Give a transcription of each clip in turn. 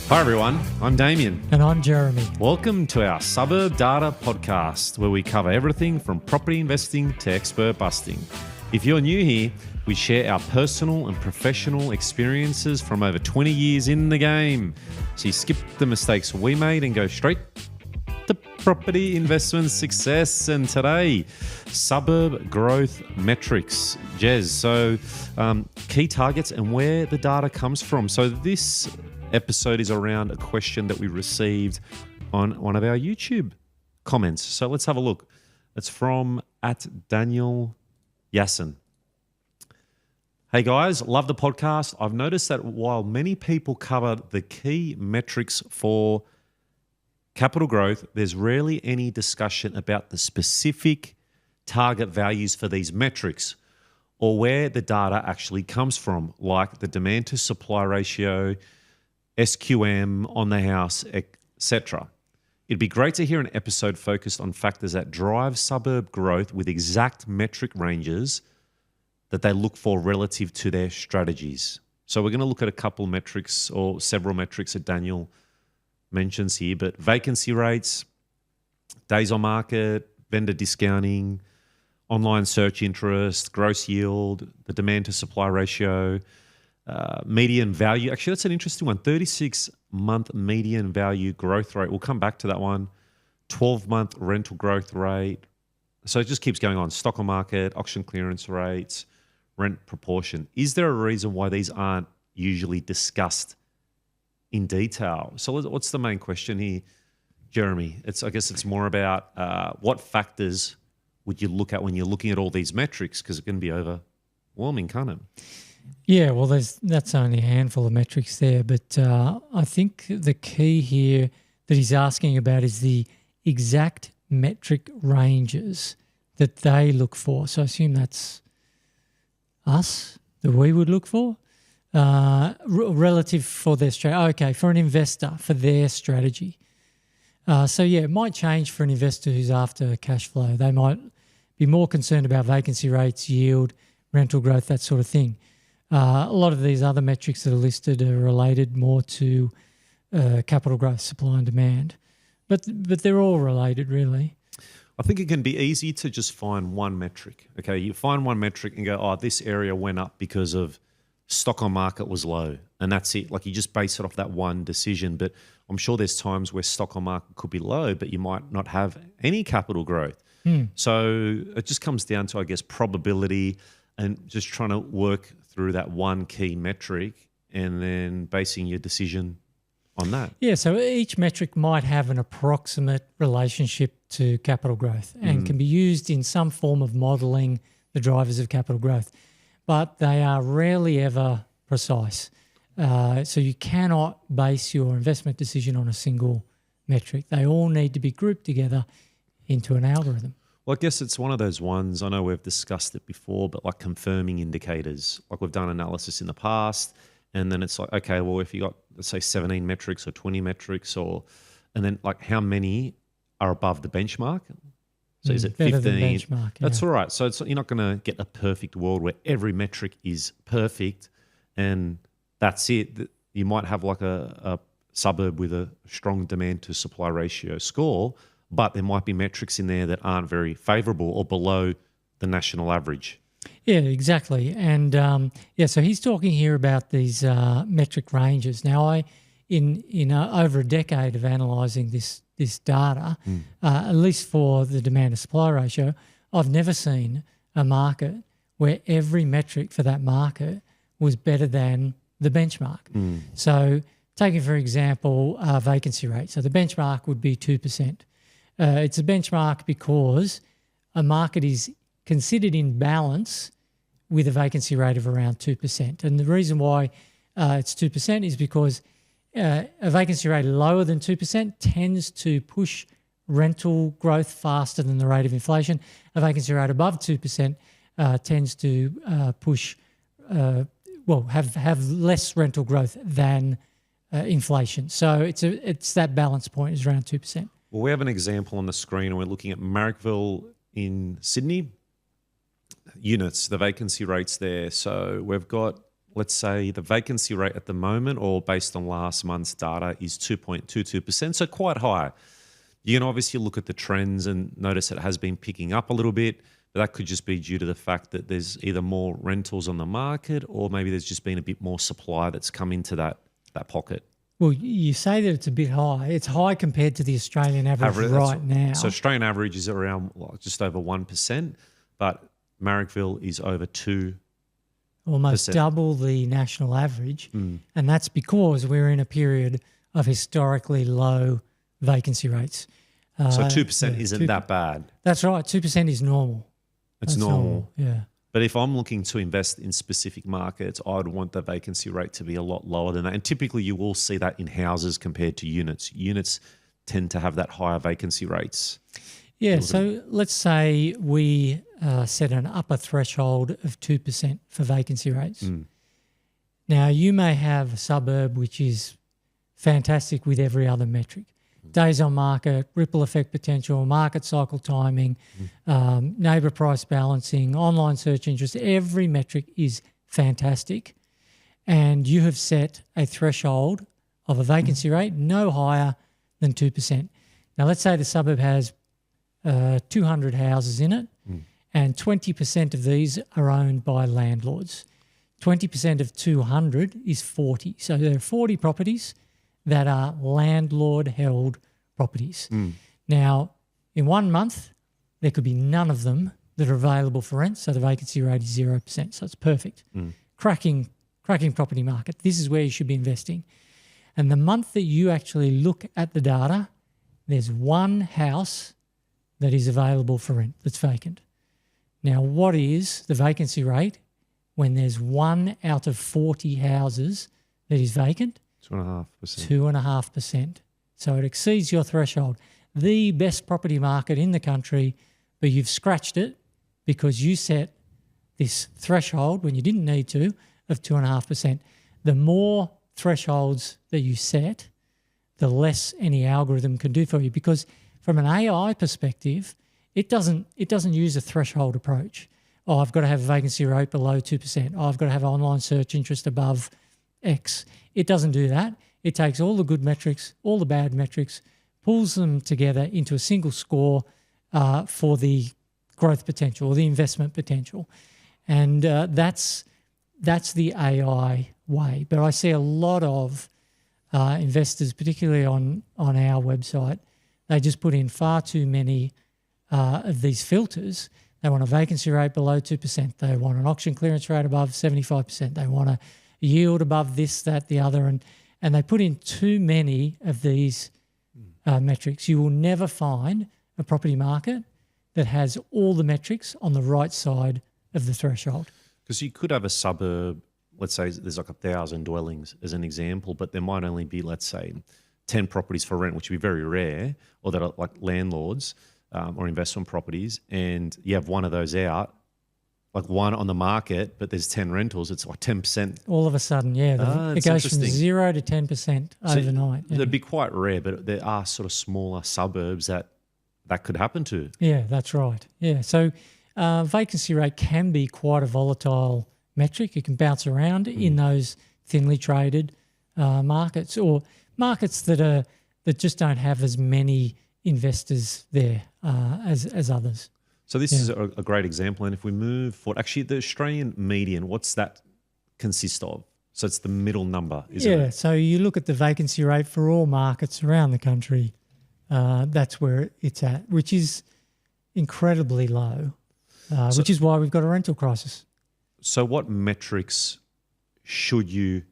Hi everyone, I'm Damien. And I'm Jeremy. Welcome to our Suburb Data podcast, where we cover everything from property investing to expert busting. If you're new here, we share our personal and professional experiences from over 20 years in the game. So you skip the mistakes we made and go straight to property investment success. And today, Suburb Growth Metrics. Jez, so key targets and where the data comes from. So this episode is around a question that we received on one of our YouTube comments. So let's have a look. It's from @Daniel Yassin. Hey guys, love the podcast. I've noticed that while many people cover the key metrics for capital growth, there's rarely any discussion about the specific target values for these metrics or where the data actually comes from, like the demand to supply ratio, SQM on the house, etc. It'd be great to hear an episode focused on factors that drive suburb growth with exact metric ranges that they look for relative to their strategies. So we're going to look at a couple metrics or several metrics that Daniel mentions here, but vacancy rates, days on market, vendor discounting, online search interest, gross yield, the demand to supply ratio, median value. Actually, that's an interesting one. 36-month median value growth rate. We'll come back to that one. 12-month rental growth rate. So it just keeps going on. Stock on market, auction clearance rates, rent proportion. Is there a reason why these aren't usually discussed in detail? So what's the main question here, Jeremy? I guess it's more about what factors would you look at when you're looking at all these metrics, because it can be overwhelming, can't it? Yeah, well, that's only a handful of metrics there, but I think the key here that he's asking about is the exact metric ranges that they look for. So I assume that's us, that we would look for, relative for their strategy. Okay, for an investor, for their strategy. So yeah, it might change for an investor who's after cash flow. They might be more concerned about vacancy rates, yield, rental growth, that sort of thing. A lot of these other metrics that are listed are related more to capital growth, supply and demand. But they're all related, really. I think it can be easy to just find one metric. Okay, you find one metric and go, oh, this area went up because of stock on market was low, and that's it. Like, you just base it off that one decision. But I'm sure there's times where stock on market could be low, but you might not have any capital growth. So it just comes down to, I guess, probability and just trying to work through that one key metric and then basing your decision on that. Yeah, so each metric might have an approximate relationship to capital growth and can be used in some form of modelling the drivers of capital growth, but they are rarely ever precise. So you cannot base your investment decision on a single metric. They all need to be grouped together into an algorithm. Well, I guess it's one of those ones, I know we've discussed it before, but like confirming indicators. Like, we've done analysis in the past, and then it's like, okay, well, if you got, let's say, 17 metrics or 20 metrics, and then like how many are above the benchmark? So is it 15? Benchmark, That's all right. So you're not going to get a perfect world where every metric is perfect and that's it. You might have like a suburb with a strong demand to supply ratio score, but there might be metrics in there that aren't very favourable or below the national average. Yeah, exactly. And so he's talking here about these metric ranges. Now, in over a decade of analysing this data, at least for the demand to supply ratio, I've never seen a market where every metric for that market was better than the benchmark. So taking, for example, vacancy rate. So the benchmark would be 2%. It's a benchmark because a market is considered in balance with a vacancy rate of around 2%. And the reason why it's 2% is because a vacancy rate lower than 2% tends to push rental growth faster than the rate of inflation. A vacancy rate above 2% tends to have less rental growth than inflation. So it's that balance point is around 2%. Well, we have an example on the screen, and we're looking at Marrickville in Sydney. Units, the vacancy rates there. So we've got let's say the vacancy rate at the moment, or based on last month's data, is 2.22%, so quite high. You can obviously look at the trends and notice it has been picking up a little bit, but that could just be due to the fact that there's either more rentals on the market, or maybe there's just been a bit more supply that's come into that pocket. Well, you say that it's a bit high. It's high compared to the Australian average right now. So Australian average is around just over 1%, but Marrickville is over 2%. Almost double the national average. And that's because we're in a period of historically low vacancy rates. So 2% isn't that bad. That's right. 2% is normal. It's normal. Yeah. But if I'm looking to invest in specific markets, I'd want the vacancy rate to be a lot lower than that. And typically you will see that in houses compared to units. Units tend to have that higher vacancy rates. Yeah, so let's say we set an upper threshold of 2% for vacancy rates. Now, you may have a suburb which is fantastic with every other metric. Days on market, ripple effect potential, market cycle timing, neighbour price balancing, online search interest, every metric is fantastic. And you have set a threshold of a vacancy rate no higher than 2%. Now, let's say the suburb has 200 houses in it, and 20% of these are owned by landlords. 20% of 200 is 40. So there are 40 properties that are landlord-held properties. Now, in 1 month, there could be none of them that are available for rent, so the vacancy rate is 0%. So it's perfect. Cracking property market. This is where you should be investing. And the month that you actually look at the data, there's one house that is available for rent that's vacant. Now, what is the vacancy rate when there's 1 out of 40 houses that is vacant? 2.5%. 2.5%. So it exceeds your threshold. The best property market in the country, but you've scratched it because you set this threshold when you didn't need to of 2.5%. The more thresholds that you set, the less any algorithm can do for you, because from an AI perspective, it doesn't use a threshold approach. Oh, I've got to have a vacancy rate below 2%. Oh, I've got to have online search interest above X. It doesn't do that. It takes all the good metrics, all the bad metrics, pulls them together into a single score for the growth potential or the investment potential. And that's the AI way. But I see a lot of investors, particularly on our website, they just put in far too many of these filters. They want a vacancy rate below 2%. They want an auction clearance rate above 75%. They want a yield above this, that, the other. And they put in too many of these metrics. You will never find a property market that has all the metrics on the right side of the threshold. Because you could have a suburb, let's say there's like 1,000 dwellings as an example, but there might only be, let's say, 10 properties for rent, which would be very rare, or that are like landlords or investment properties, and you have one of those out, like one on the market, but there's 10 rentals, it's like 10%. All of a sudden, yeah. It goes from 0 to 10% overnight. So it'd be quite rare, but there are sort of smaller suburbs that could happen to. Yeah, that's right. Yeah, so vacancy rate can be quite a volatile metric. It can bounce around in those thinly traded markets, or markets that just don't have as many investors there as others. So this is a great example. And if we move forward, actually the Australian median, what's that consist of? So it's the middle number, isn't it? Yeah, so you look at the vacancy rate for all markets around the country, that's where it's at, which is incredibly low, which is why we've got a rental crisis. So what metrics should you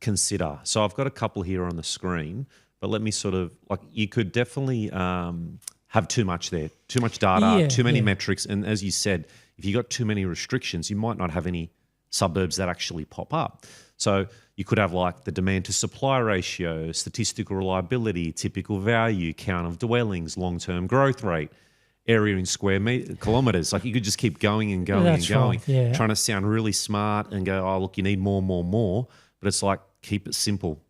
consider? So I've got a couple here on the screen, but let me sort of, like, you could definitely have too much there, too much data, too many metrics. And as you said, if you got too many restrictions, you might not have any suburbs that actually pop up. So you could have like the demand to supply ratio, statistical reliability, typical value, count of dwellings, long-term growth rate, area in square kilometres. Like you could just keep going and going and going, trying to sound really smart and go, oh, look, you need more. But it's like, keep it simple.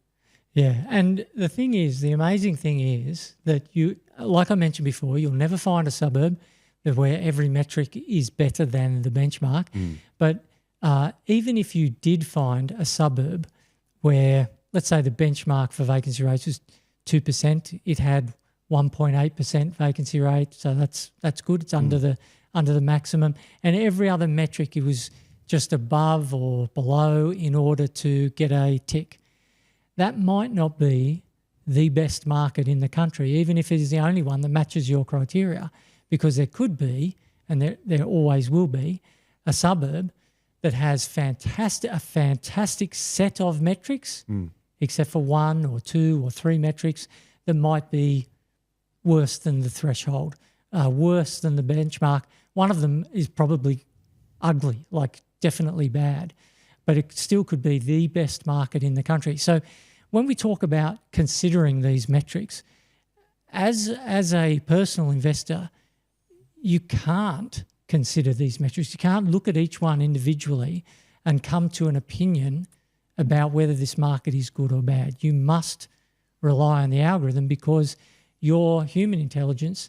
Yeah, and the thing is, the amazing thing is that you, like I mentioned before, you'll never find a suburb where every metric is better than the benchmark. But even if you did find a suburb where, let's say the benchmark for vacancy rates was 2%, it had 1.8% vacancy rate, so that's good. It's under the maximum, and every other metric it was just above or below in order to get a tick. That might not be the best market in the country, even if it is the only one that matches your criteria, because there could be, and there always will be, a suburb that has a fantastic set of metrics, except for 1 or 2 or 3 metrics that might be worse than the threshold, worse than the benchmark. One of them is probably ugly, like definitely bad, but it still could be the best market in the country. So when we talk about considering these metrics, as a personal investor, you can't consider these metrics. You can't look at each one individually and come to an opinion about whether this market is good or bad. You must rely on the algorithm because your human intelligence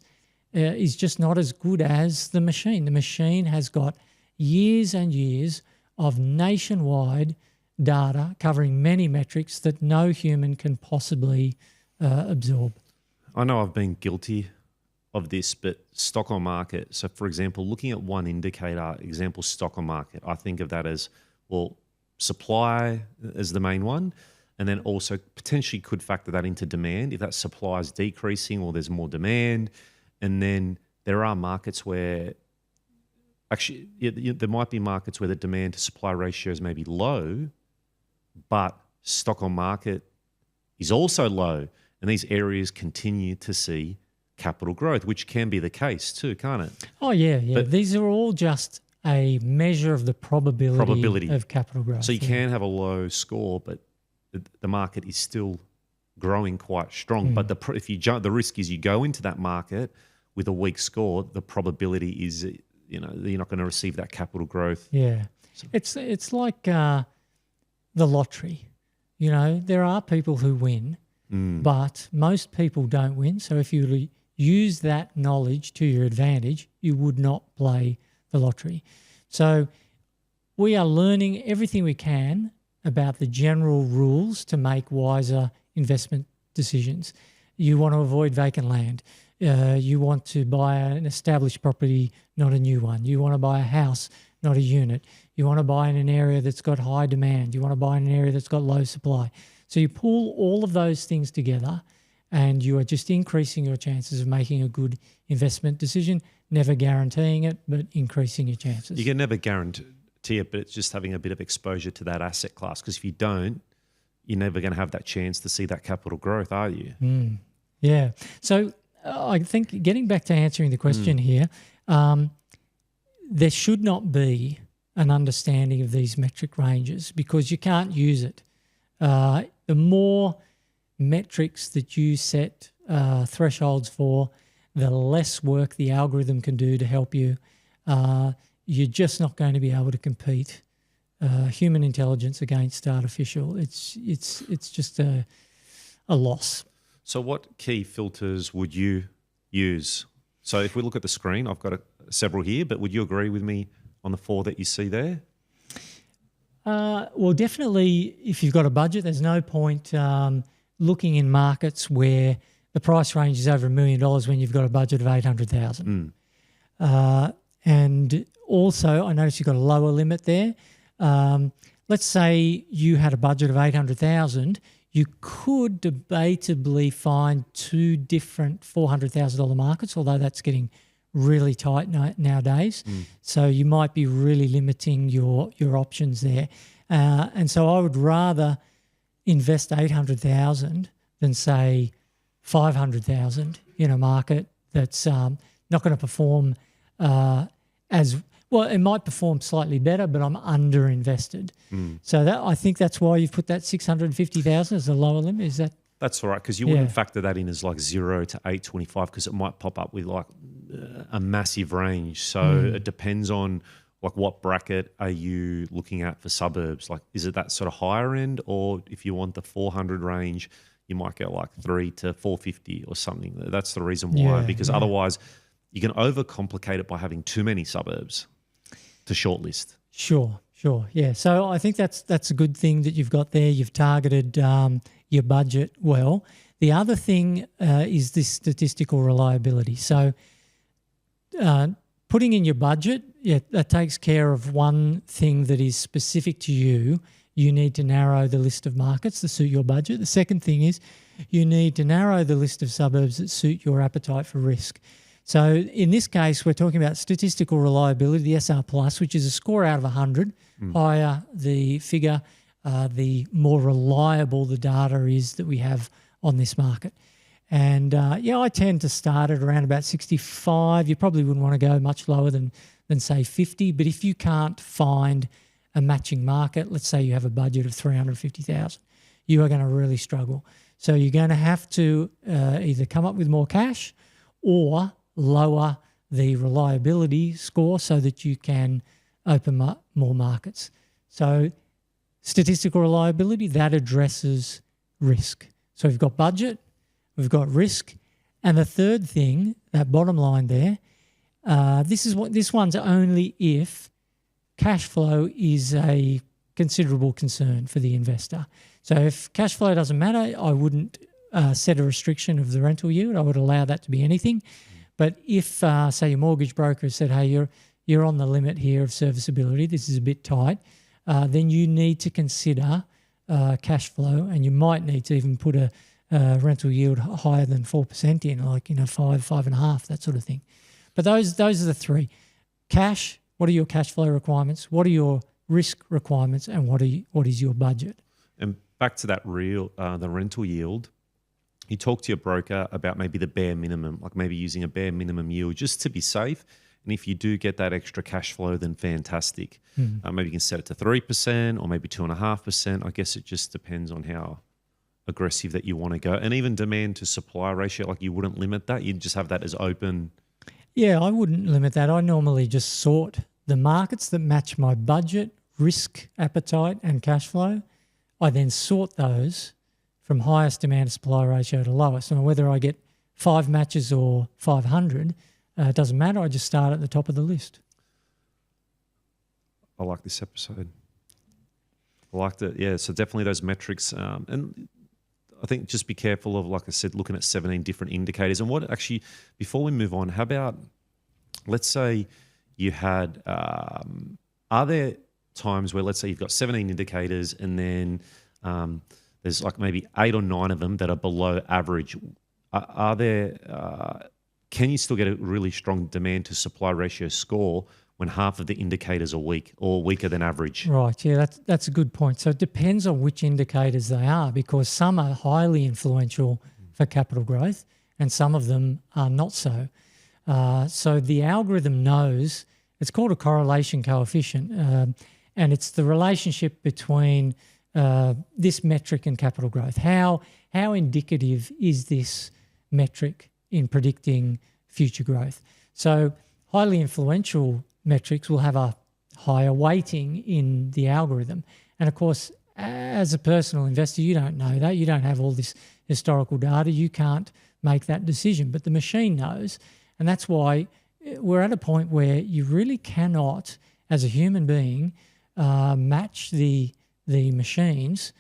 is just not as good as the machine. The machine has got years and years of nationwide data covering many metrics that no human can possibly absorb. I know I've been guilty of this, but stock on market. So, for example, looking at one indicator, example stock on market, I think of that as, well, supply as the main one, and then also potentially could factor that into demand if that supply is decreasing or there's more demand. And then there are markets where actually there might be markets where the demand to supply ratios may be low, but stock on market is also low. And these areas continue to see capital growth, which can be the case too, can't it? Oh, yeah. But these are all just a measure of the probability of capital growth. So you can have a low score, but the market is still growing quite strong. But the risk is you go into that market with a weak score, the probability is you're not going to receive that capital growth. Yeah, so it's like the lottery. There are people who win, but most people don't win. So if you use that knowledge to your advantage, you would not play the lottery. So we are learning everything we can about the general rules to make wiser investment decisions. You want to avoid vacant land. You want to buy an established property, not a new one. You want to buy a house, not a unit. You want to buy in an area that's got high demand. You want to buy in an area that's got low supply. So you pull all of those things together and you are just increasing your chances of making a good investment decision, never guaranteeing it, but increasing your chances. You can never guarantee it, but it's just having a bit of exposure to that asset class, because if you don't, you're never going to have that chance to see that capital growth, are you? Yeah. So I think getting back to answering the question here, there should not be an understanding of these metric ranges because you can't use it. The more metrics that you set thresholds for, the less work the algorithm can do to help you. You're just not going to be able to compete human intelligence against artificial. It's just a loss. So what key filters would you use? So if we look at the screen, I've got several here, but would you agree with me on the 4 that you see there? Well, definitely if you've got a budget, there's no point looking in markets where the price range is over $1 million when you've got a budget of $800,000. And also, I noticed you've got a lower limit there. Let's say you had a budget of $800,000. You could debatably find 2 different $400,000 markets, although that's getting really tight nowadays. So you might be really limiting your options there. And so I would rather invest $800,000 than say $500,000 in a market that's not going to perform as well. It might perform slightly better, but I'm under-invested. So I think that's why you've put that $650,000 as the lower limit. Is that? That's all right, because you wouldn't factor that in as like 0 to 825, because it might pop up with like a massive range. So it depends on like what bracket are you looking at for suburbs? Like, is it that sort of higher end, or if you want the 400 range, you might go like 3 to 450 or something. That's the reason why, because otherwise you can overcomplicate it by having too many suburbs to shortlist. Sure. Sure. Yeah. So I think that's a good thing that you've got there. You've targeted your budget well. The other thing is this statistical reliability. So putting in your budget, that takes care of one thing that is specific to you. You need to narrow the list of markets that suit your budget. The second thing is you need to narrow the list of suburbs that suit your appetite for risk. So in this case, we're talking about statistical reliability, the SR+, which is a score out of 100. Higher the figure, the more reliable the data is that we have on this market. And, I tend to start at around about 65. You probably wouldn't want to go much lower than say, 50. But if you can't find a matching market, let's say you have a budget of 350,000, you are going to really struggle. So you're going to have to either come up with more cash or lower the reliability score so that you can open up more markets. So statistical reliability, that addresses risk. So we've got budget, we've got risk, and the third thing, that bottom line there, this one's only if cash flow is a considerable concern for the investor. So if cash flow doesn't matter, I wouldn't set a restriction of the rental yield. I would allow that to be anything. But if, say, your mortgage broker has said, hey, you're on the limit here of serviceability, this is a bit tight, then you need to consider cash flow, and you might need to even put a rental yield higher than 4% in, like 5.5, that sort of thing. But those are the three. Cash, what are your cash flow requirements? What are your risk requirements? And what is your budget? And back to that the rental yield, you talk to your broker about maybe the bare minimum, like maybe using a bare minimum yield just to be safe. And if you do get that extra cash flow, then fantastic. Maybe you can set it to 3% or maybe 2.5%. I guess it just depends on how aggressive that you want to go. And even demand to supply ratio, like you wouldn't limit that. You'd just have that as open. Yeah, I wouldn't limit that. I normally just sort the markets that match my budget, risk, appetite, and cash flow. I then sort those from highest demand to supply ratio to lowest. And whether I get 5 matches or 500, it doesn't matter. I just start at the top of the list. I like this episode. I liked it. Yeah, so definitely those metrics. And I think just be careful of, like I said, looking at 17 different indicators. And what actually, before we move on, how about, let's say you had, are there times where, let's say you've got 17 indicators and then there's like maybe 8 or 9 of them that are below average. Are there, can you still get a really strong demand to supply ratio score when half of the indicators are weak or weaker than average? Right, yeah, that's a good point. So it depends on which indicators they are, because some are highly influential for capital growth and some of them are not so. So the algorithm knows, it's called a correlation coefficient, and it's the relationship between this metric and capital growth. How indicative is this metric in predicting future growth? So highly influential metrics will have a higher weighting in the algorithm. And of course, as a personal investor, you don't know that. You don't have all this historical data. You can't make that decision, but the machine knows. And that's why we're at a point where you really cannot, as a human being, match the machines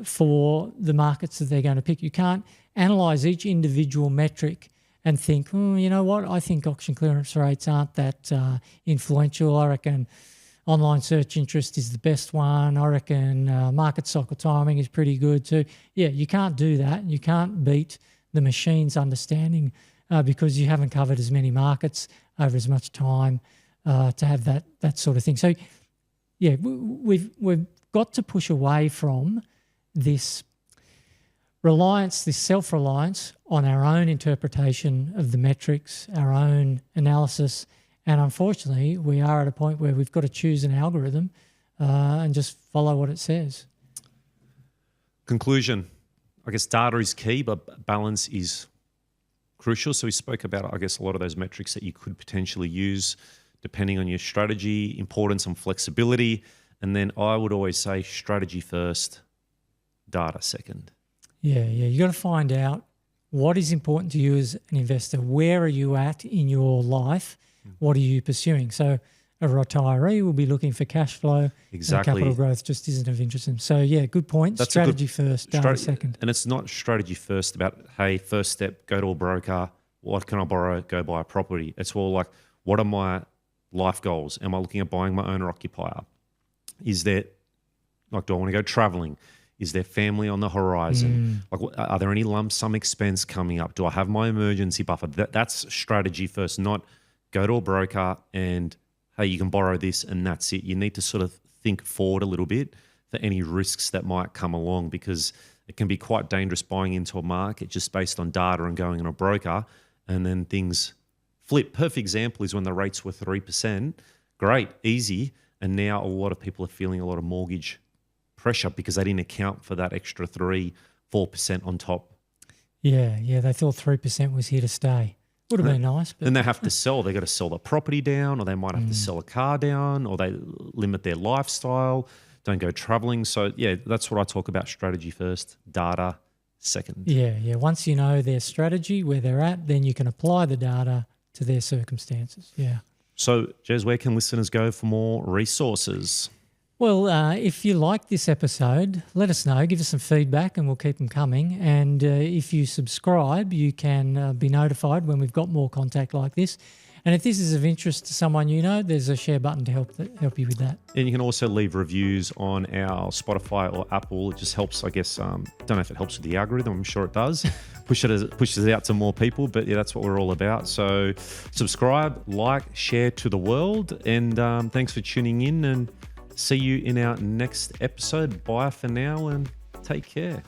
for the markets that they're going to pick. You can't analyse each individual metric and think, you know what, I think auction clearance rates aren't that influential. I reckon online search interest is the best one. I reckon market cycle timing is pretty good too. Yeah, you can't do that. You can't beat the machine's understanding because you haven't covered as many markets over as much time to have that sort of thing. So, yeah, we've got to push away from this reliance, this self-reliance on our own interpretation of the metrics, our own analysis, and unfortunately we are at a point where we've got to choose an algorithm and just follow what it says. Conclusion, I guess data is key, but balance is crucial. So we spoke about, I guess, a lot of those metrics that you could potentially use depending on your strategy, importance and flexibility, and then I would always say strategy first, data second. Yeah. You got to find out what is important to you as an investor. Where are you at in your life? What are you pursuing? So a retiree will be looking for cash flow. Exactly. Capital growth just isn't of interest to them. So, yeah, good point. That's strategy first, data second. And it's not strategy first about, hey, first step, go to a broker. What can I borrow? Go buy a property. It's all like, what are my life goals? Am I looking at buying my owner occupier? Is there, like, do I want to go traveling? Is there family on the horizon? Like, are there any lump sum expense coming up? Do I have my emergency buffer? That's strategy first, not go to a broker and, hey, you can borrow this and that's it. You need to sort of think forward a little bit for any risks that might come along, because it can be quite dangerous buying into a market just based on data and going on a broker, and then things flip. Perfect example is when the rates were 3%. Great, easy. And now a lot of people are feeling a lot of mortgage pressure because they didn't account for that extra 3-4% on top. Yeah, they thought 3% was here to stay. Would have been nice. But then they have to sell. They got to sell the property down, or they might have to sell a car down, or they limit their lifestyle, don't go traveling. So, yeah, that's what I talk about, strategy first, data second. Yeah. Once you know their strategy, where they're at, then you can apply the data to their circumstances. Yeah. So, Jez, where can listeners go for more resources? Well, if you like this episode, let us know. Give us some feedback and we'll keep them coming. And if you subscribe, you can be notified when we've got more contact like this. And if this is of interest to someone you know, there's a share button to help you with that. And you can also leave reviews on our Spotify or Apple. It just helps, I guess. Don't know if it helps with the algorithm. I'm sure it does. Pushes it out to more people. But yeah, that's what we're all about. So subscribe, like, share to the world. And thanks for tuning in, and see you in our next episode. Bye for now and take care.